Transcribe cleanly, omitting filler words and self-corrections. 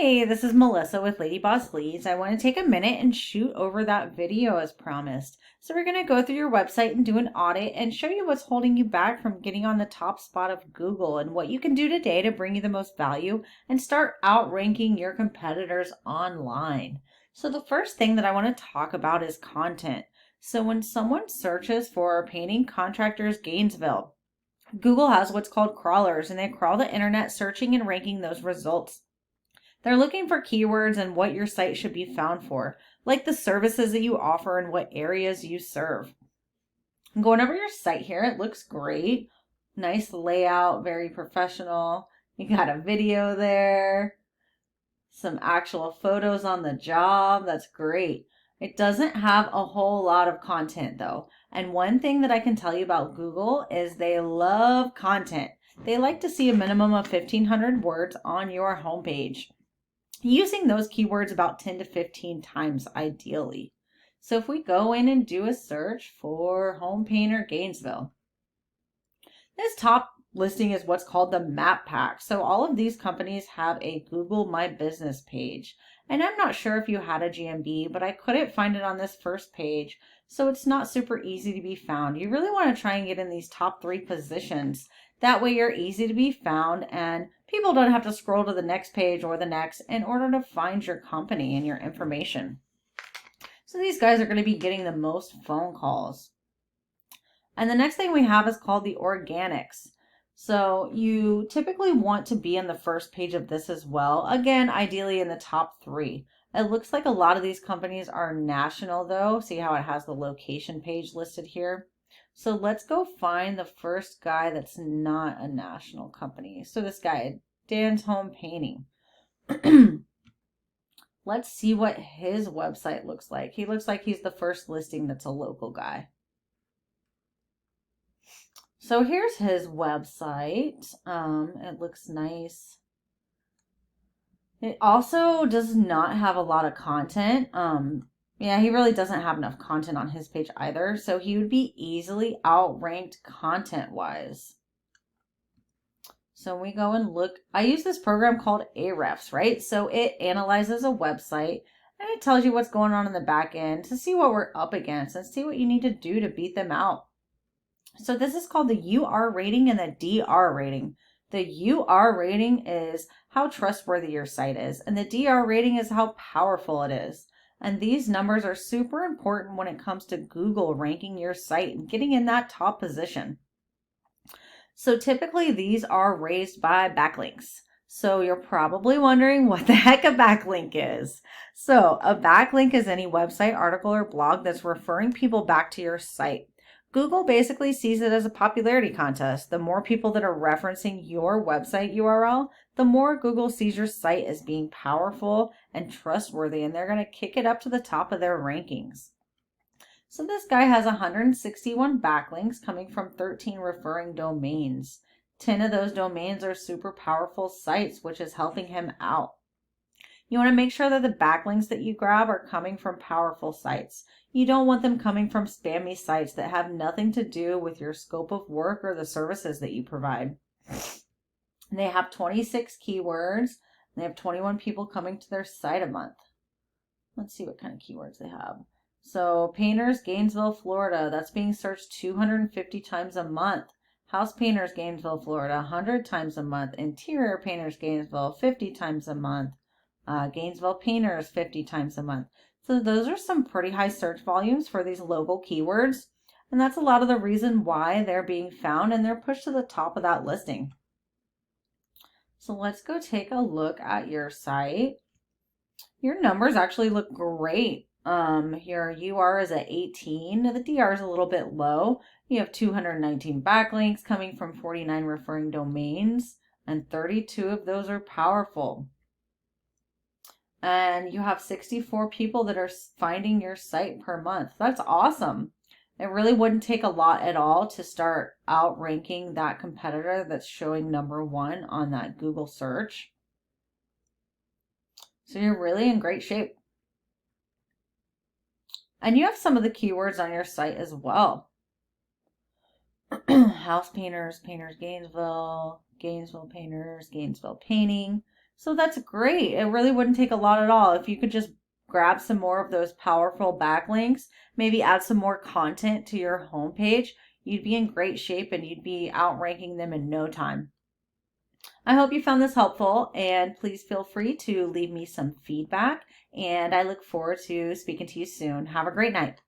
Hey, this is Melissa with Lady Boss Leads. I want to take a minute and shoot over that video as promised. So we're going to go through your website and do an audit and show you what's holding you back from getting on the top spot of Google and what you can do today to bring you the most value and start outranking your competitors online. So the first thing that I want to talk about is content. So when someone searches for painting contractors Gainesville, Google has what's called crawlers, and they crawl the internet searching and ranking those results. They're looking for keywords and what your site should be found for, like the services that you offer and what areas you serve. I'm going over your site here. It looks great. Nice layout, very professional. You got a video there, some actual photos on the job. That's great. It doesn't have a whole lot of content though. And one thing that I can tell you about Google is they love content. They like to see a minimum of 1,500 words on your homepage, using those keywords about 10 to 15 times ideally. So if we go in and do a search for home painter Gainesville, this top listing is what's called the map pack. So all of these companies have a Google My Business page. And I'm not sure if you had a GMB, but I couldn't find it on this first page. So it's not super easy to be found. You really want to try and get in these top 3 positions. That way you're easy to be found and people don't have to scroll to the next page or the next in order to find your company and your information. So these guys are going to be getting the most phone calls. And the next thing we have is called the organics. So you typically want to be on the first page of this as well. Again, ideally in the top 3. It looks like a lot of these companies are national though. See how it has the location page listed here? So let's go find the first guy that's not a national company. So this guy, Dan's Home Painting. Let's see what his website looks like. He looks like he's the first listing that's a local guy. So here's his website. It looks nice. It also does not have a lot of content. Yeah, he really doesn't have enough content on his page either. So he would be easily outranked content-wise. So we go and look. I use this program called Ahrefs, right? So it analyzes a website and it tells you what's going on in the back end to see what we're up against and see what you need to do to beat them out. So this is called the UR rating and the DR rating. The UR rating is how trustworthy your site is, and the DR rating is how powerful it is. And these numbers are super important when it comes to Google ranking your site and getting in that top position. So typically these are raised by backlinks. So you're probably wondering what the heck a backlink is. So a backlink is any website, article, or blog that's referring people back to your site. Google basically sees it as a popularity contest. The more people that are referencing your website URL, the more Google sees your site as being powerful and trustworthy, and they're going to kick it up to the top of their rankings. So this guy has 161 backlinks coming from 13 referring domains. 10 of those domains are super powerful sites, which is helping him out. You want to make sure that the backlinks that you grab are coming from powerful sites. You don't want them coming from spammy sites that have nothing to do with your scope of work or the services that you provide. They have 26 keywords. And they have 21 people coming to their site a month. Let's see what kind of keywords they have. So painters, Gainesville, Florida. That's being searched 250 times a month. House painters, Gainesville, Florida, 100 times a month. Interior painters, Gainesville, 50 times a month. Gainesville painters, 50 times a month. So those are some pretty high search volumes for these local keywords. And that's a lot of the reason why they're being found and they're pushed to the top of that listing. So let's go take a look at your site. Your numbers actually look great. Your UR is at 18. The DR is a little bit low. You have 219 backlinks coming from 49 referring domains, and 32 of those are powerful. And you have 64 people that are finding your site per month. That's awesome. It really wouldn't take a lot at all to start outranking that competitor that's showing number 1 on that Google search. So you're really in great shape. And you have some of the keywords on your site as well. House painters, painters Gainesville, Gainesville painters, Gainesville painting. So that's great. It really wouldn't take a lot at all. If you could just grab some more of those powerful backlinks, maybe add some more content to your homepage, you'd be in great shape and you'd be outranking them in no time. I hope you found this helpful, and please feel free to leave me some feedback. And I look forward to speaking to you soon. Have a great night.